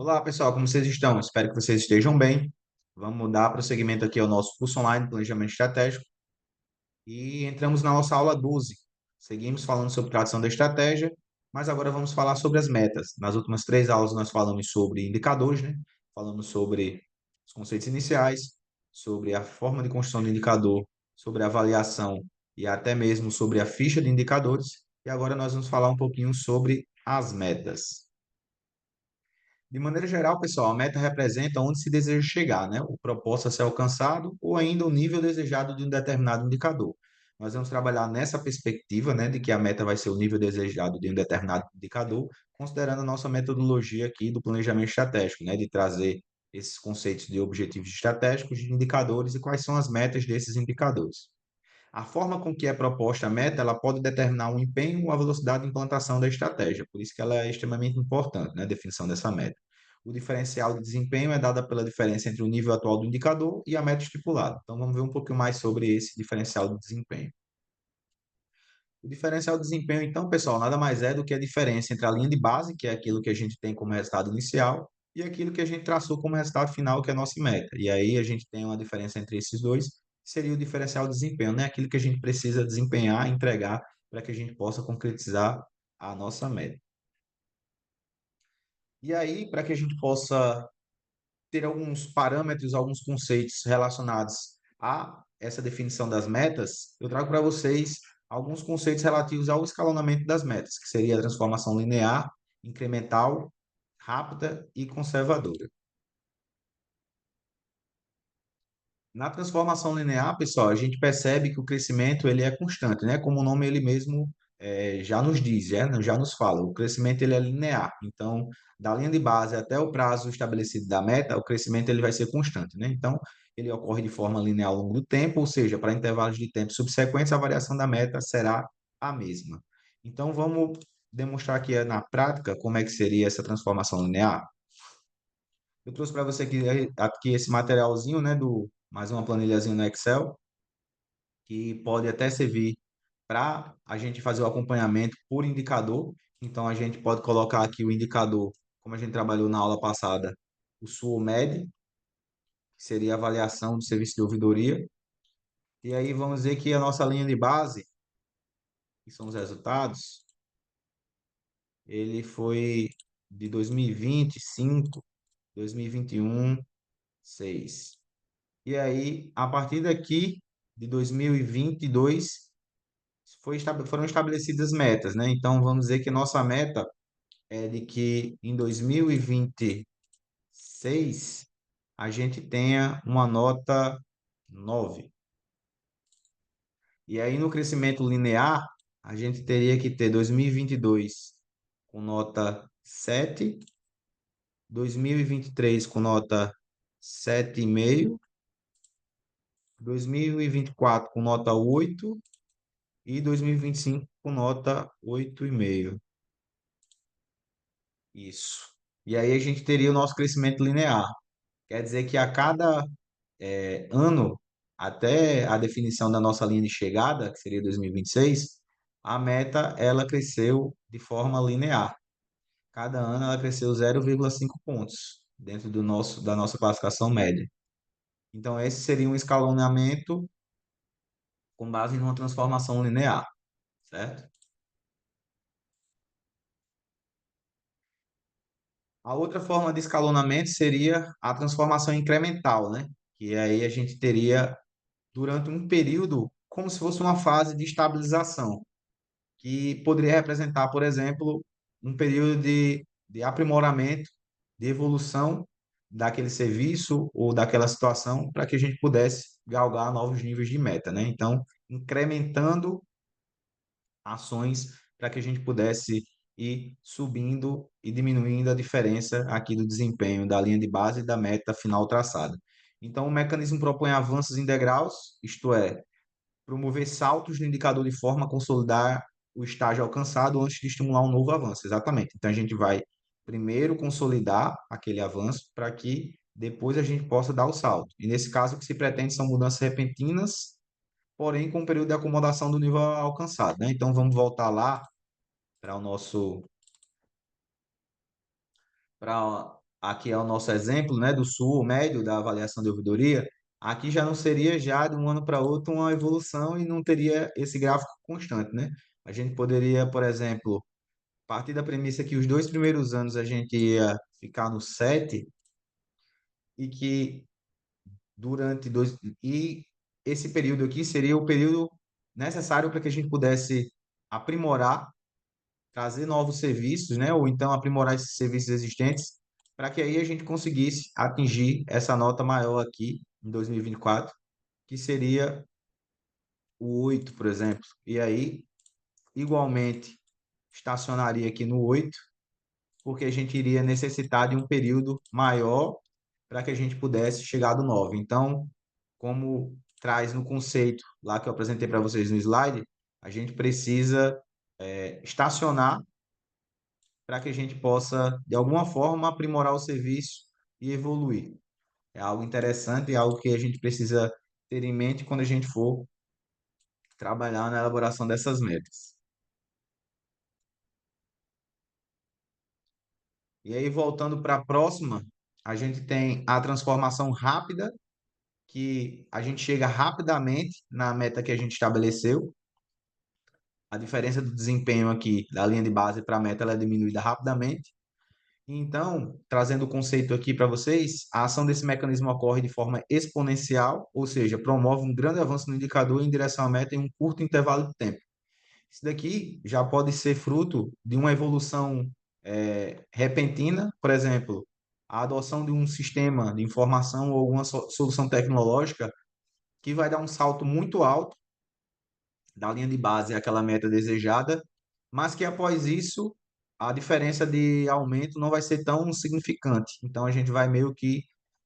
Olá, pessoal, como vocês estão? Espero que vocês estejam bem. Vamos dar prosseguimento aqui ao nosso curso online de Planejamento Estratégico e entramos na nossa aula 12. Seguimos falando sobre tradução da estratégia, mas agora vamos falar sobre as metas. Nas últimas três aulas nós falamos sobre indicadores, né? Falamos sobre os conceitos iniciais, sobre a forma de construção de indicador, sobre a avaliação e até mesmo sobre a ficha de indicadores. E agora nós vamos falar um pouquinho sobre as metas. De maneira geral, pessoal, a meta representa onde se deseja chegar, né? O propósito a ser alcançado ou ainda o nível desejado de um determinado indicador. Nós vamos trabalhar nessa perspectiva, né, de que a meta vai ser o nível desejado de um determinado indicador, considerando a nossa metodologia aqui do planejamento estratégico, né, de trazer esses conceitos de objetivos estratégicos, de indicadores e quais são as metas desses indicadores. A forma com que é proposta a meta, ela pode determinar o empenho ou a velocidade de implantação da estratégia, por isso que ela é extremamente importante, né, a definição dessa meta. O diferencial de desempenho é dada pela diferença entre o nível atual do indicador e a meta estipulada. Então, vamos ver um pouquinho mais sobre esse diferencial de desempenho. O diferencial de desempenho, então, pessoal, nada mais é do que a diferença entre a linha de base, que é aquilo que a gente tem como resultado inicial, e aquilo que a gente traçou como resultado final, que é a nossa meta. E aí a gente tem uma diferença entre esses dois, que seria o diferencial de desempenho, né? Aquilo que a gente precisa desempenhar, entregar, para que a gente possa concretizar a nossa meta. E aí, para que a gente possa ter alguns parâmetros, alguns conceitos relacionados a essa definição das metas, eu trago para vocês alguns conceitos relativos ao escalonamento das metas, que seria a transformação linear, incremental, rápida e conservadora. Na transformação linear, pessoal, a gente percebe que o crescimento ele é constante, né? Como o nome ele mesmo já nos diz, já nos fala. O crescimento ele é linear. Então, da linha de base até o prazo estabelecido da meta, o crescimento ele vai ser constante, né? Então, ele ocorre de forma linear ao longo do tempo, ou seja, para intervalos de tempo subsequentes, a variação da meta será a mesma. Então, vamos demonstrar aqui na prática como é que seria essa transformação linear. Eu trouxe para você aqui esse materialzinho, né, do mais uma planilhazinha no Excel, que pode até servir para a gente fazer o acompanhamento por indicador. Então, a gente pode colocar aqui o indicador, como a gente trabalhou na aula passada, o SUOMED, que seria a avaliação do serviço de ouvidoria. E aí vamos dizer que a nossa linha de base, que são os resultados, ele foi de 2020, 5, 2021, 6. E aí, a partir daqui, de 2022, foram estabelecidas metas, né? Então, vamos dizer que nossa meta é de que em 2026 a gente tenha uma nota 9. E aí, no crescimento linear, a gente teria que ter 2022 com nota 7, 2023 com nota 7,5, 2024 com nota 8 e 2025 com nota 8,5. Isso. E aí a gente teria o nosso crescimento linear. Quer dizer que a cada ano, até a definição da nossa linha de chegada, que seria 2026, a meta ela cresceu de forma linear. Cada ano ela cresceu 0,5 pontos dentro da nossa classificação média. Então, esse seria um escalonamento com base numa transformação linear, certo? A outra forma de escalonamento seria a transformação incremental, né? Que aí a gente teria, durante um período, como se fosse uma fase de estabilização, que poderia representar, por exemplo, um período de aprimoramento, de evolução daquele serviço ou daquela situação, para que a gente pudesse galgar novos níveis de meta, né? Então, incrementando ações para que a gente pudesse ir subindo e diminuindo a diferença aqui do desempenho da linha de base e da meta final traçada. Então, o mecanismo propõe avanços em degraus, isto é, promover saltos no indicador de forma a consolidar o estágio alcançado antes de estimular um novo avanço. Exatamente. Então, a gente vai primeiro consolidar aquele avanço para que depois a gente possa dar o salto. E nesse caso, o que se pretende são mudanças repentinas, porém com um período de acomodação do nível alcançado, né? Então vamos voltar lá para o nosso para aqui é o nosso exemplo, né, do sul médio da avaliação de ouvidoria, aqui já não seria já de um ano para outro uma evolução e não teria esse gráfico constante, né? A gente poderia, por exemplo, partir da premissa que os dois primeiros anos a gente ia ficar no 7 e que durante dois e esse período aqui seria o período necessário para que a gente pudesse aprimorar, trazer novos serviços, né? Ou então aprimorar esses serviços existentes, para que aí a gente conseguisse atingir essa nota maior aqui em 2024, que seria o 8, por exemplo. E aí, igualmente, estacionaria aqui no 8, porque a gente iria necessitar de um período maior para que a gente pudesse chegar do 9. Então, como traz no conceito lá que eu apresentei para vocês no slide, a gente precisa estacionar para que a gente possa, de alguma forma, aprimorar o serviço e evoluir. É algo interessante e algo que a gente precisa ter em mente quando a gente for trabalhar na elaboração dessas metas. E aí, voltando para a próxima, a gente tem a transformação rápida, que a gente chega rapidamente na meta que a gente estabeleceu. A diferença do desempenho aqui da linha de base para a meta ela é diminuída rapidamente. Então, trazendo o conceito aqui para vocês, a ação desse mecanismo ocorre de forma exponencial, ou seja, promove um grande avanço no indicador em direção à meta em um curto intervalo de tempo. Isso daqui já pode ser fruto de uma evolução repentina, por exemplo, a adoção de um sistema de informação ou alguma solução tecnológica que vai dar um salto muito alto da linha de base àquela meta desejada, mas que após isso a diferença de aumento não vai ser tão significante. Então a gente vai meio que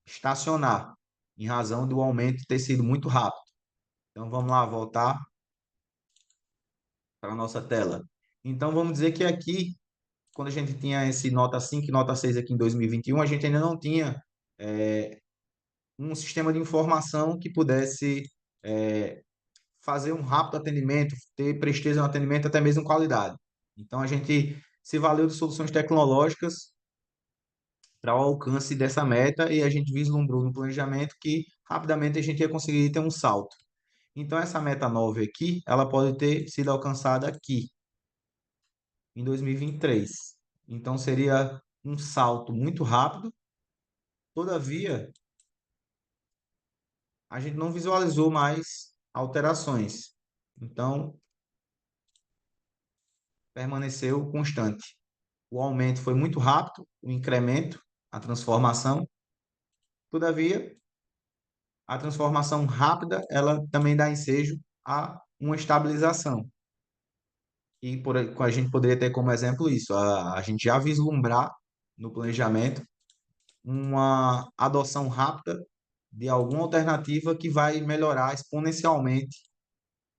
estacionar em razão do aumento ter sido muito rápido. Então vamos lá voltar para a nossa tela. Então vamos dizer que aqui, quando a gente tinha esse nota 5 e nota 6 aqui em 2021, a gente ainda não tinha um sistema de informação que pudesse fazer um rápido atendimento, ter presteza no atendimento, até mesmo qualidade. Então, a gente se valeu de soluções tecnológicas para o alcance dessa meta e a gente vislumbrou no planejamento que rapidamente a gente ia conseguir ter um salto. Então, essa meta 9 aqui, ela pode ter sido alcançada aqui, em 2023. Então, seria um salto muito rápido. Todavia, a gente não visualizou mais alterações. Então, permaneceu constante. O aumento foi muito rápido, o incremento, a transformação. Todavia, a transformação rápida, ela também dá ensejo a uma estabilização. E a gente poderia ter como exemplo isso, a gente já vislumbrar no planejamento uma adoção rápida de alguma alternativa que vai melhorar exponencialmente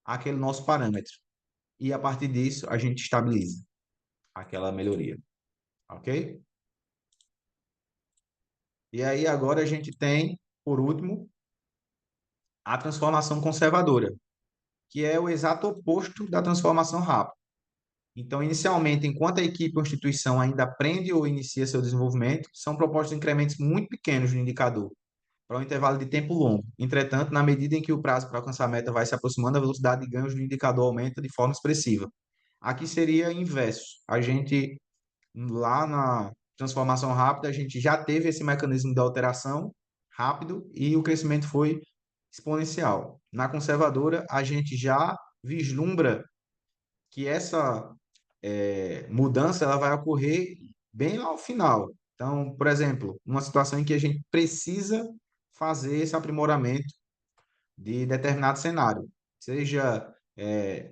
aquele nosso parâmetro. E a partir disso, a gente estabiliza aquela melhoria, ok? E aí agora a gente tem, por último, a transformação conservadora, que é o exato oposto da transformação rápida. Então, inicialmente, enquanto a equipe ou instituição ainda aprende ou inicia seu desenvolvimento, são propostos incrementos muito pequenos no indicador, para um intervalo de tempo longo. Entretanto, na medida em que o prazo para alcançar a meta vai se aproximando, a velocidade de ganhos do indicador aumenta de forma expressiva. Aqui seria inverso. A gente, lá na transformação rápida, a gente já teve esse mecanismo de alteração rápido e o crescimento foi exponencial. Na conservadora, a gente já vislumbra que essa mudança ela vai ocorrer bem ao final. Então, por exemplo, uma situação em que a gente precisa fazer esse aprimoramento de determinado cenário, seja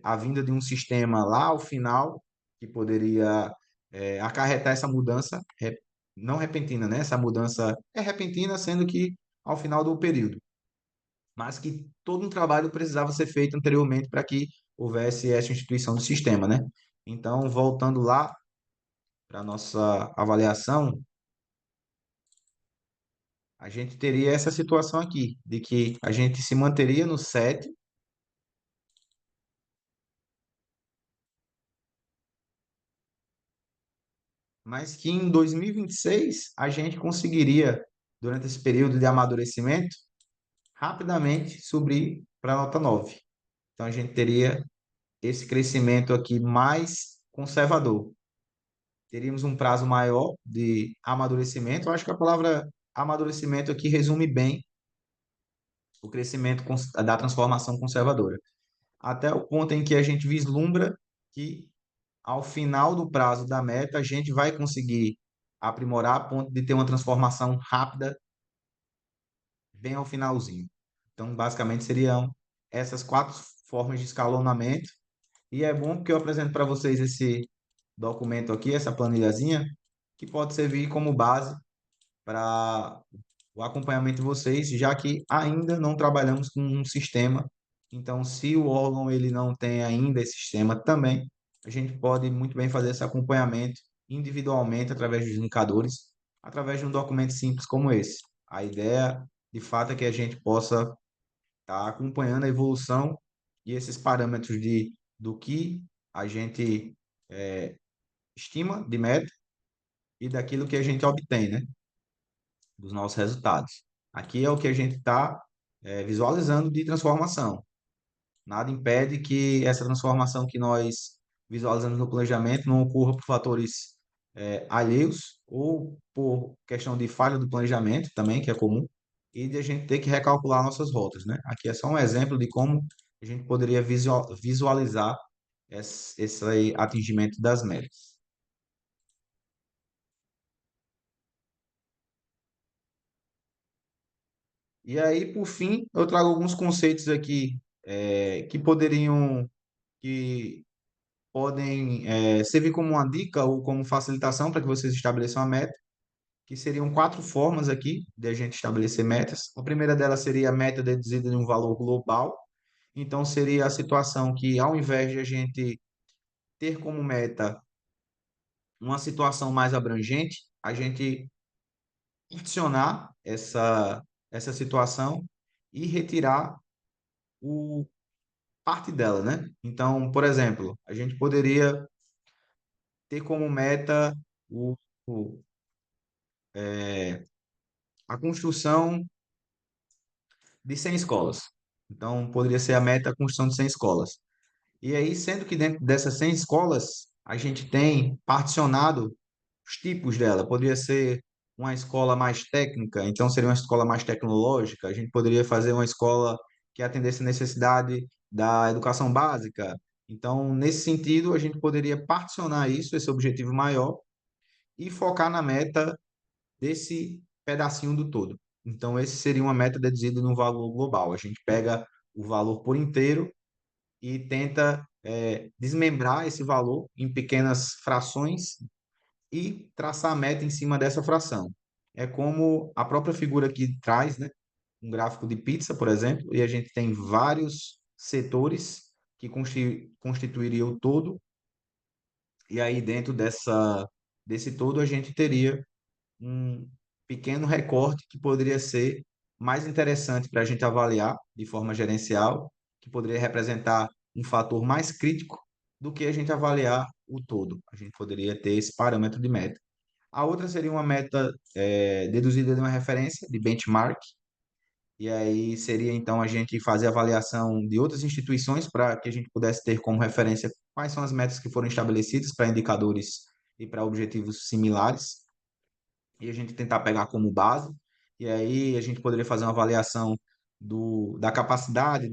a vinda de um sistema lá ao final, que poderia acarretar essa mudança, não repentina, né? Essa mudança é repentina, sendo que ao final do período, mas que todo um trabalho precisava ser feito anteriormente para que houvesse essa instituição do sistema, né? Então, voltando lá para a nossa avaliação, a gente teria essa situação aqui, de que a gente se manteria no 7, mas que em 2026 a gente conseguiria, durante esse período de amadurecimento, rapidamente subir para a nota 9. Então a gente teria esse crescimento aqui mais conservador. Teríamos um prazo maior de amadurecimento. Eu acho que a palavra amadurecimento aqui resume bem o crescimento da transformação conservadora. Até o ponto em que a gente vislumbra que, ao final do prazo da meta, a gente vai conseguir aprimorar a ponto de ter uma transformação rápida bem ao finalzinho. Então, basicamente, seriam essas quatro formas de escalonamento. E é bom porque eu apresento para vocês esse documento aqui, essa planilhazinha, que pode servir como base para o acompanhamento de vocês, já que ainda não trabalhamos com um sistema. Então, se o órgão ele não tem ainda esse sistema também, a gente pode muito bem fazer esse acompanhamento individualmente através dos indicadores, através de um documento simples como esse. A ideia, de fato, é que a gente possa estar acompanhando a evolução e esses parâmetros do que a gente estima de meta e daquilo que a gente obtém, né? Dos nossos resultados. Aqui é o que a gente está visualizando de transformação. Nada impede que essa transformação que nós visualizamos no planejamento não ocorra por fatores alheios ou por questão de falha do planejamento também, que é comum, e de a gente ter que recalcular nossas rotas, né? Aqui é só um exemplo de como a gente poderia visualizar esse atingimento das metas. E aí, por fim, eu trago alguns conceitos aqui que que podem servir como uma dica ou como facilitação para que vocês estabeleçam a meta, que seriam quatro formas aqui de a gente estabelecer metas. A primeira delas seria a meta deduzida de um valor global. Então, seria a situação que, ao invés de a gente ter como meta uma situação mais abrangente, a gente adicionar essa situação e retirar o parte dela, né? Então, por exemplo, a gente poderia ter como meta o, o, a construção de 100 escolas. Então, poderia ser a meta a construção de 100 escolas. E aí, sendo que dentro dessas 100 escolas, a gente tem particionado os tipos dela. Poderia ser uma escola mais técnica, então seria uma escola mais tecnológica. A gente poderia fazer uma escola que atendesse a necessidade da educação básica. Então, nesse sentido, a gente poderia particionar isso, esse objetivo maior, e focar na meta desse pedacinho do todo. Então, esse seria uma meta deduzida no valor global. A gente pega o valor por inteiro e tenta desmembrar esse valor em pequenas frações e traçar a meta em cima dessa fração. É como a própria figura aqui traz, né? Um gráfico de pizza, por exemplo, e a gente tem vários setores que constituiriam o todo, e aí dentro desse todo a gente teria um pequeno recorte que poderia ser mais interessante para a gente avaliar de forma gerencial, que poderia representar um fator mais crítico do que a gente avaliar o todo. A gente poderia ter esse parâmetro de meta. A outra seria uma meta deduzida de uma referência, de benchmark, e aí seria então a gente fazer avaliação de outras instituições para que a gente pudesse ter como referência quais são as metas que foram estabelecidas para indicadores e para objetivos similares e a gente tentar pegar como base, e aí a gente poderia fazer uma avaliação da capacidade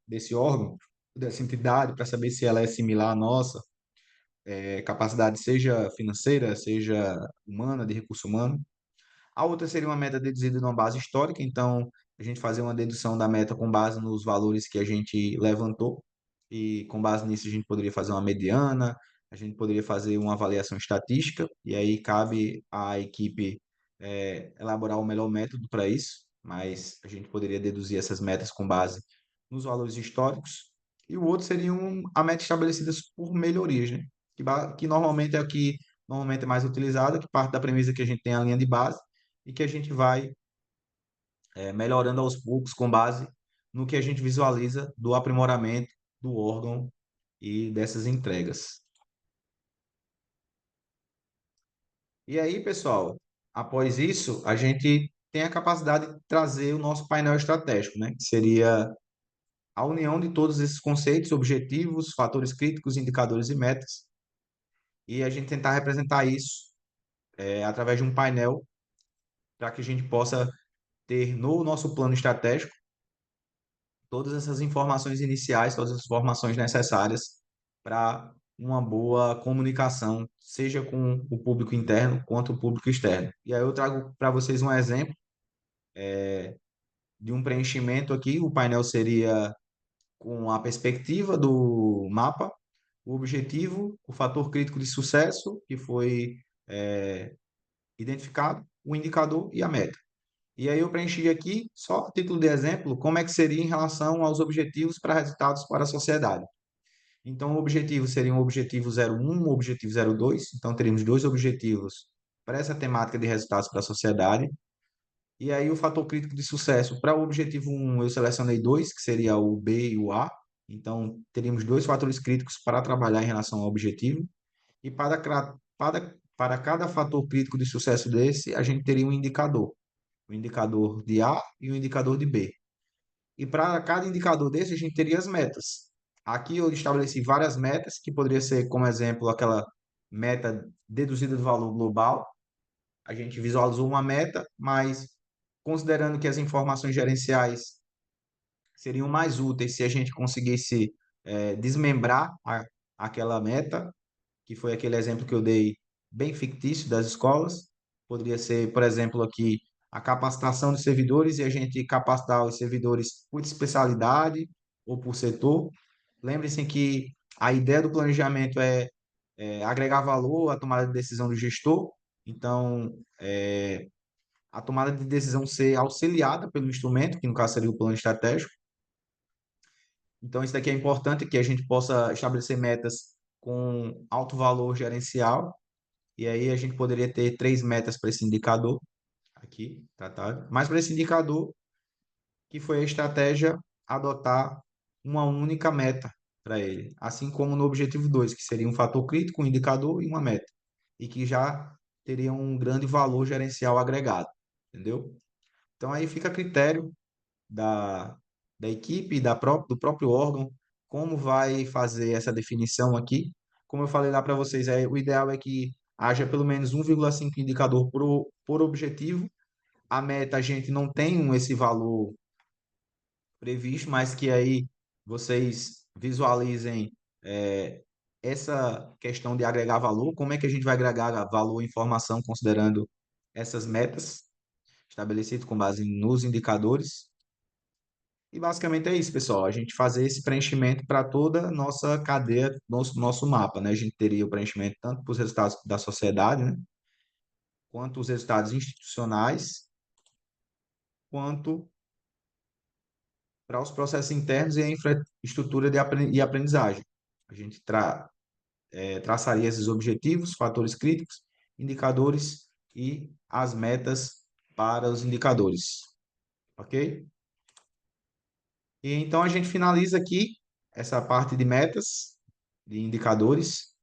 desse órgão, dessa entidade, para saber se ela é similar à nossa, capacidade seja financeira, seja humana, de recurso humano. A outra seria uma meta deduzida numa base histórica, então a gente fazer uma dedução da meta com base nos valores que a gente levantou, e com base nisso a gente poderia fazer uma mediana, a gente poderia fazer uma avaliação estatística, e aí cabe à equipe elaborar o melhor método para isso, mas a gente poderia deduzir essas metas com base nos valores históricos. E o outro seria a meta estabelecida por melhorias, né? Que normalmente é o que normalmente é mais utilizado, que parte da premissa que a gente tem a linha de base, e que a gente vai melhorando aos poucos com base no que a gente visualiza do aprimoramento do órgão e dessas entregas. E aí, pessoal, após isso, a gente tem a capacidade de trazer o nosso painel estratégico, né? Que seria a união de todos esses conceitos, objetivos, fatores críticos, indicadores e metas, e a gente tentar representar isso através de um painel para que a gente possa ter no nosso plano estratégico todas essas informações iniciais, todas as informações necessárias para uma boa comunicação, seja com o público interno quanto o público externo. E aí eu trago para vocês um exemplo de um preenchimento aqui. O painel seria com a perspectiva do mapa, o objetivo, o fator crítico de sucesso, que foi identificado, o indicador e a meta. E aí eu preenchi aqui, só a título de exemplo, como é que seria em relação aos objetivos para resultados para a sociedade. Então, o objetivo seria um objetivo 01, um objetivo 02. Então, teríamos dois objetivos para essa temática de resultados para a sociedade. E aí, o fator crítico de sucesso para o objetivo 1, eu selecionei dois, que seria o B e o A. Então, teríamos dois fatores críticos para trabalhar em relação ao objetivo. E para cada fator crítico de sucesso desse, a gente teria um indicador. O indicador de A e o indicador de B. E para cada indicador desse, a gente teria as metas. Aqui eu estabeleci várias metas, que poderia ser, como exemplo, aquela meta deduzida do valor global. A gente visualizou uma meta, mas considerando que as informações gerenciais seriam mais úteis se a gente conseguisse desmembrar aquela meta, que foi aquele exemplo que eu dei bem fictício das escolas. Poderia ser, por exemplo, aqui a capacitação dos servidores e a gente capacitar os servidores por especialidade ou por setor. Lembre-se que a ideia do planejamento é agregar valor à tomada de decisão do gestor. Então, a tomada de decisão ser auxiliada pelo instrumento, que no caso seria o plano estratégico. Então, isso daqui é importante que a gente possa estabelecer metas com alto valor gerencial. E aí a gente poderia ter três metas para esse indicador aqui, tratado. Mas para esse indicador, que foi a estratégia adotar uma única meta para ele, assim como no objetivo 2, que seria um fator crítico, um indicador e uma meta, e que já teria um grande valor gerencial agregado, entendeu? Então aí fica a critério da, da equipe, do próprio órgão, como vai fazer essa definição aqui. Como eu falei lá para vocês, o ideal é que haja pelo menos 1,5 indicador por objetivo. A meta a gente não tem esse valor previsto, mas que aí vocês visualizem essa questão de agregar valor, como é que a gente vai agregar valor e informação considerando essas metas estabelecidas com base nos indicadores. E basicamente é isso, pessoal. A gente fazer esse preenchimento para toda a nossa cadeia, nosso mapa, né? A gente teria o preenchimento tanto para os resultados da sociedade, né? Quanto os resultados institucionais, quanto para os processos internos e a infraestrutura e aprendizagem. A gente traçaria esses objetivos, fatores críticos, indicadores e as metas para os indicadores, ok? E então a gente finaliza aqui essa parte de metas, de indicadores.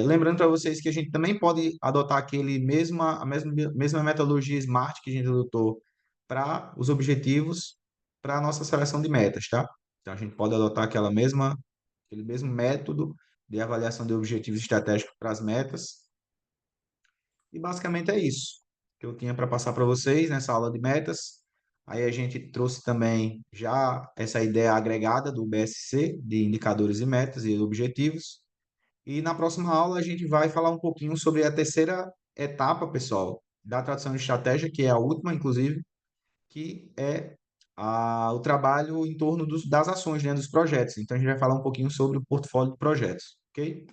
Lembrando para vocês que a gente também pode adotar a mesma metodologia SMART que a gente adotou para os objetivos, para a nossa seleção de metas, tá? Então a gente pode adotar aquele mesmo método de avaliação de objetivos estratégicos para as metas. E basicamente é isso que eu tinha para passar para vocês nessa aula de metas. Aí a gente trouxe também já essa ideia agregada do BSC, de indicadores e metas e objetivos. E na próxima aula a gente vai falar um pouquinho sobre a terceira etapa, pessoal, da tradução de estratégia, que é a última, inclusive, que é o trabalho em torno das ações, né, dos projetos. Então a gente vai falar um pouquinho sobre o portfólio de projetos, ok?